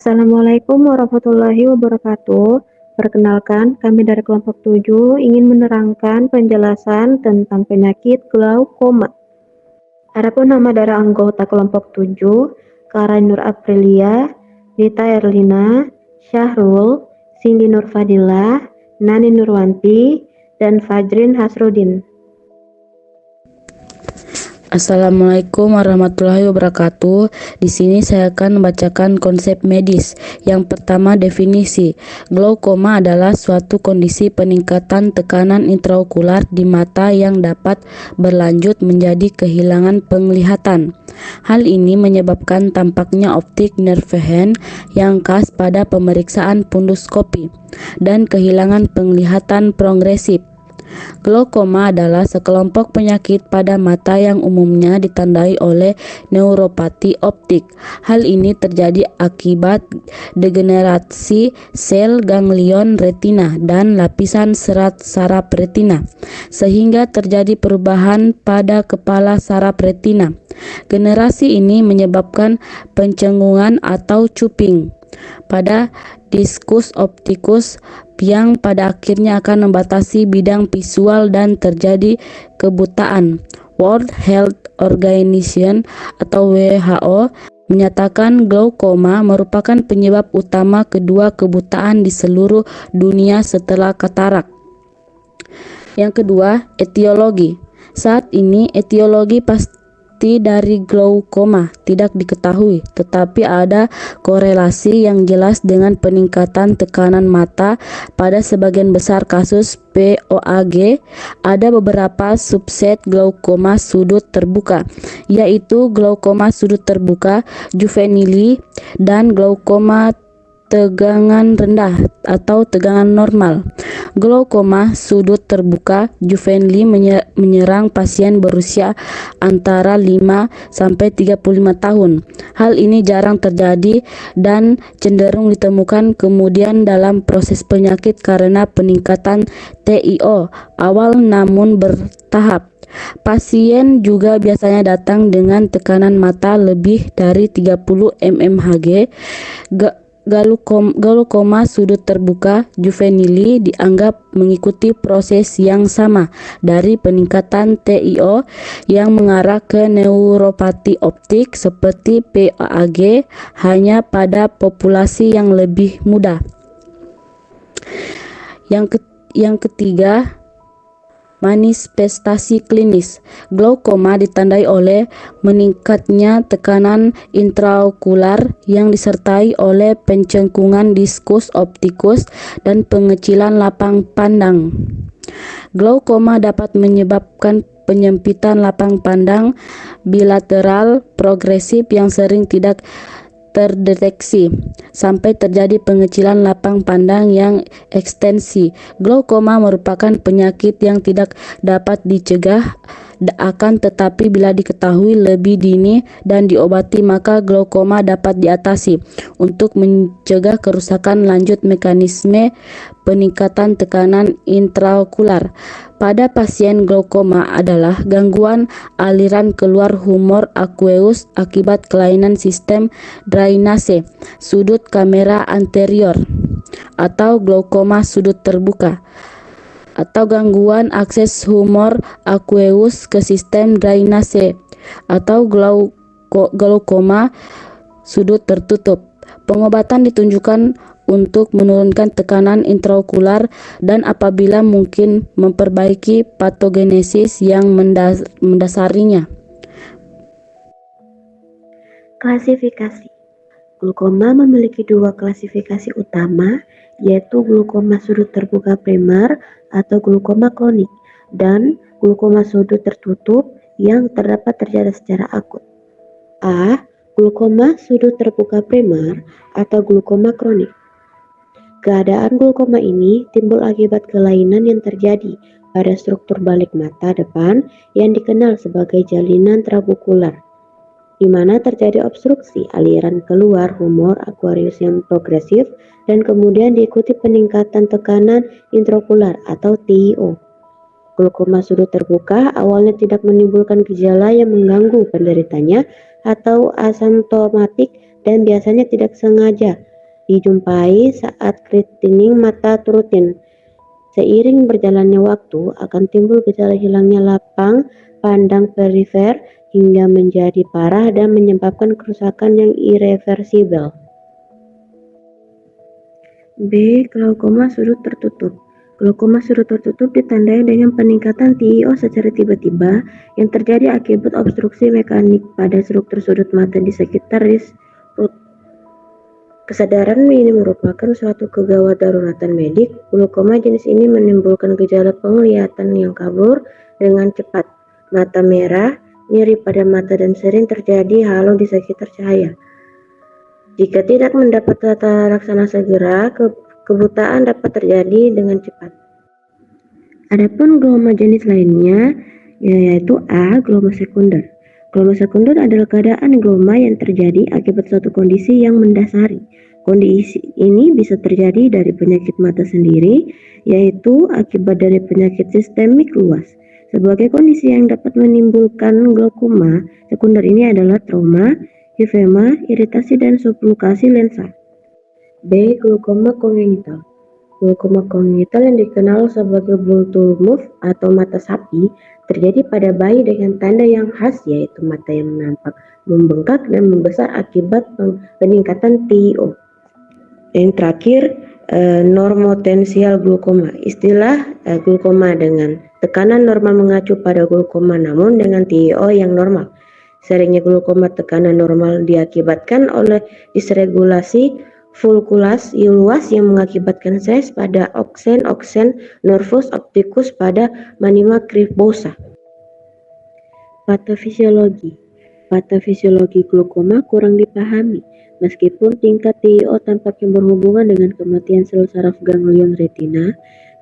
Assalamualaikum warahmatullahi wabarakatuh. Perkenalkan, kami dari kelompok 7 ingin menerangkan penjelasan tentang penyakit glaukoma. Adapun nama dari anggota kelompok 7, Kara Nur Aprilia, Rita Erlina, Syahrul, Singgi Nur Fadila, Nani Nurwanti, dan Fajrin Hasrudin. Assalamualaikum warahmatullahi wabarakatuh. Di sini saya akan membacakan konsep medis. Yang pertama, definisi. Glaukoma adalah suatu kondisi peningkatan tekanan intraokular di mata yang dapat berlanjut menjadi kehilangan penglihatan. Hal ini menyebabkan tampaknya optik nervehen yang khas pada pemeriksaan punduskopi dan kehilangan penglihatan progresif. Glaukoma adalah sekelompok penyakit pada mata yang umumnya ditandai oleh neuropati optik. Hal ini terjadi akibat degenerasi sel ganglion retina dan lapisan serat saraf retina, sehingga terjadi perubahan pada kepala saraf retina. Generasi ini menyebabkan pencengungan atau cuping pada diskus optikus yang pada akhirnya akan membatasi bidang visual dan terjadi kebutaan. World Health Organization atau WHO menyatakan glaukoma merupakan penyebab utama kedua kebutaan di seluruh dunia setelah katarak. Yang kedua, etiologi. Saat ini etiologi pasti dari glaukoma tidak diketahui, tetapi ada korelasi yang jelas dengan peningkatan tekanan mata pada sebagian besar kasus POAG. Ada beberapa subset glaukoma sudut terbuka, yaitu glaukoma sudut terbuka juvenili dan glaukoma tegangan rendah atau tegangan normal. Glaukoma sudut terbuka juvenili menyerang pasien berusia antara 5 sampai 35 tahun. Hal ini jarang terjadi dan cenderung ditemukan kemudian dalam proses penyakit karena peningkatan TIO awal namun bertahap. Pasien juga biasanya datang dengan tekanan mata lebih dari 30 mmHg. Glaukoma sudut terbuka juvenili dianggap mengikuti proses yang sama dari peningkatan TIO yang mengarah ke neuropati optik seperti POAG, hanya pada populasi yang lebih muda. Yang ketiga, manifestasi klinis. Glaukoma ditandai oleh meningkatnya tekanan intraokular yang disertai oleh pencengkungan diskus optikus dan pengecilan lapang pandang. Glaukoma dapat menyebabkan penyempitan lapang pandang bilateral progresif yang sering tidak terdeteksi, sampai terjadi pengecilan lapang pandang yang ekstensi. Glaukoma merupakan penyakit yang tidak dapat dicegah, akan tetapi bila diketahui lebih dini dan diobati maka glaukoma dapat diatasi. Untuk mencegah kerusakan lanjut mekanisme peningkatan tekanan intraokular pada pasien glaukoma adalah gangguan aliran keluar humor aqueous akibat kelainan sistem drainase sudut kamera anterior atau glaukoma sudut terbuka, atau gangguan akses humor aqueous ke sistem drainase atau glaukoma sudut tertutup. Pengobatan ditunjukkan untuk menurunkan tekanan intraokular dan apabila mungkin memperbaiki patogenesis yang mendasarinya. Klasifikasi. Glaukoma memiliki dua klasifikasi utama, yaitu glaukoma sudut terbuka primer atau glaukoma kronik dan glaukoma sudut tertutup yang terjadi secara akut. A. Glaukoma sudut terbuka primer atau glaukoma kronik. Keadaan glaukoma ini timbul akibat kelainan yang terjadi pada struktur balik mata depan yang dikenal sebagai jalinan trabekular, di mana terjadi obstruksi aliran keluar humor aqueous yang progresif dan kemudian diikuti peningkatan tekanan intraokular atau TIO. Glaukoma sudut terbuka awalnya tidak menimbulkan gejala yang mengganggu penderitanya atau asymptomatik dan biasanya tidak sengaja dijumpai saat screening mata rutin. Seiring berjalannya waktu, akan timbul gejala hilangnya lapang pandang perifer hingga menjadi parah dan menyebabkan kerusakan yang irreversibel. B. Glaukoma sudut tertutup. Glaukoma sudut tertutup ditandai dengan peningkatan TiO secara tiba-tiba yang terjadi akibat obstruksi mekanik pada struktur sudut mata di sekitar iris root. Kesadaran ini merupakan suatu kegawat daruratan medik. Glaukoma jenis ini menimbulkan gejala penglihatan yang kabur dengan cepat, mata merah, nyeri pada mata, dan sering terjadi halo di sekitar cahaya. Jika tidak mendapat tata laksana segera, kebutaan dapat terjadi dengan cepat. Adapun glaukoma jenis lainnya yaitu A. Glaukoma sekunder. Glaukoma sekunder adalah keadaan glaukoma yang terjadi akibat suatu kondisi yang mendasari. Kondisi ini bisa terjadi dari penyakit mata sendiri, yaitu akibat dari penyakit sistemik luas. Sebagai kondisi yang dapat menimbulkan glaukoma sekunder ini adalah trauma, hifema, iritasi, dan sublokasi lensa. B. Glaukoma kongenital. Glaukoma kongenital yang dikenal sebagai Boultourmouth atau mata sapi terjadi pada bayi dengan tanda yang khas, yaitu mata yang nampak membengkak dan membesar akibat peningkatan TiO. Yang terakhir, normotensial glaukoma. Istilah glaukoma dengan tekanan normal mengacu pada glaukoma namun dengan TiO yang normal. Seringnya glaukoma tekanan normal diakibatkan oleh disregulasi fulkulasi luas yang mengakibatkan stres pada oksen nervus opticus pada manima cribosa. Patofisiologi. Patofisiologi glaukoma kurang dipahami. Meskipun tingkat TiO tampaknya berhubungan dengan kematian sel saraf ganglion retina,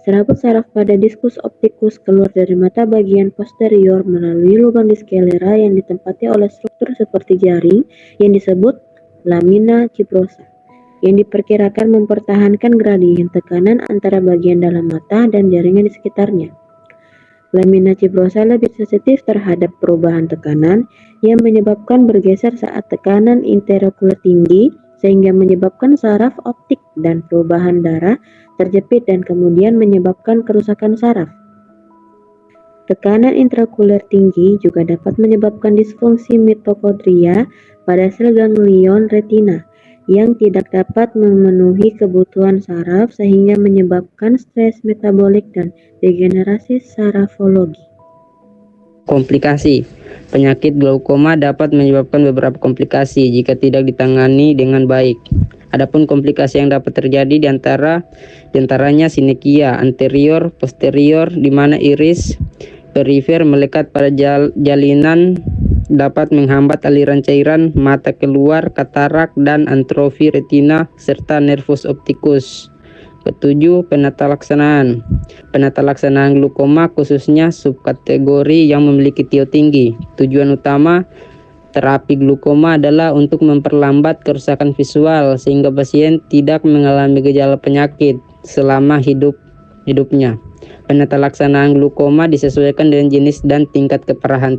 serabut saraf pada diskus opticus keluar dari mata bagian posterior melalui lubang di sklera yang ditempati oleh struktur seperti jaring yang disebut lamina fibrosa, yang diperkirakan mempertahankan gradien tekanan antara bagian dalam mata dan jaringan di sekitarnya. Lamina fibrosa lebih sensitif terhadap perubahan tekanan yang menyebabkan bergeser saat tekanan intraokuler tinggi, sehingga menyebabkan saraf optik dan perubahan darah terjepit dan kemudian menyebabkan kerusakan saraf. Tekanan intraokuler tinggi juga dapat menyebabkan disfungsi mitokondria pada sel ganglion retina yang tidak dapat memenuhi kebutuhan saraf sehingga menyebabkan stres metabolik dan degenerasi sarafologi. Komplikasi. Penyakit glaukoma dapat menyebabkan beberapa komplikasi jika tidak ditangani dengan baik. Adapun komplikasi yang dapat terjadi diantaranya sinekia anterior, posterior, di mana iris perifer melekat pada jalinan dapat menghambat aliran cairan mata keluar, katarak, dan atrofi retina serta nervus opticus. Ketujuh, penata laksanaan. Penata laksanaan glaukoma khususnya subkategori yang memiliki TiO tinggi. Tujuan utama terapi glaukoma adalah untuk memperlambat kerusakan visual sehingga pasien tidak mengalami gejala penyakit selama hidupnya. Penata laksanaan glaukoma disesuaikan dengan jenis dan tingkat keparahan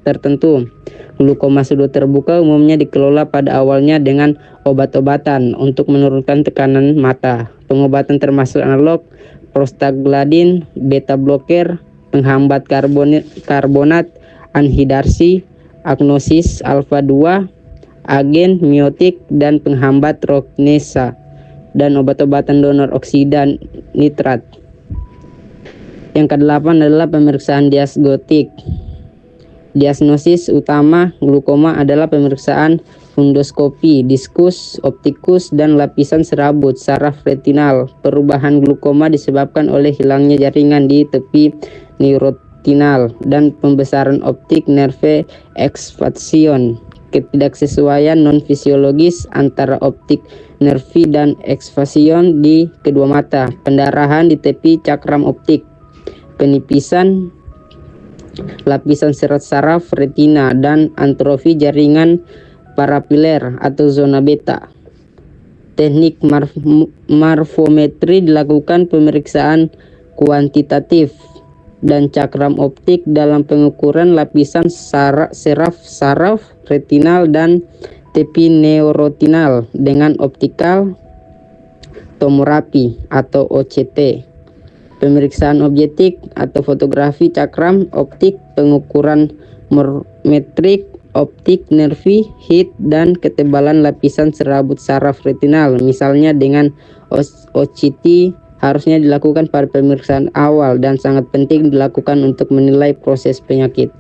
tertentu. Glaukoma sudut terbuka umumnya dikelola pada awalnya dengan obat-obatan untuk menurunkan tekanan mata. Pengobatan termasuk analog, prostaglandin, beta blocker, penghambat karbonat, anhidarsi, agnosis alfa 2, agen miotik, dan penghambat roknesa, dan obat-obatan donor oksida nitrat. Yang kedelapan adalah pemeriksaan diagnostik. Diagnosis utama glaukoma adalah pemeriksaan fundoskopi, diskus optikus, dan lapisan serabut saraf retinal. Perubahan glaukoma disebabkan oleh hilangnya jaringan di tepi neuroretinal dan pembesaran optik nerve expansion. Ketidaksesuaian non-fisiologis antara optik nervi dan expansion di kedua mata. Pendarahan di tepi cakram optik. Penipisan lapisan serat saraf retina dan atrofi jaringan parapiler atau zona beta. Teknik morfometri dilakukan pemeriksaan kuantitatif dan cakram optik dalam pengukuran lapisan saraf retinal dan tepi neuroretinal dengan optikal tomografi atau OCT, pemeriksaan objektif atau fotografi cakram optik, pengukuran metrik optik nervi, heat, dan ketebalan lapisan serabut saraf retinal. Misalnya dengan OCT harusnya dilakukan pada pemeriksaan awal dan sangat penting dilakukan untuk menilai proses penyakit.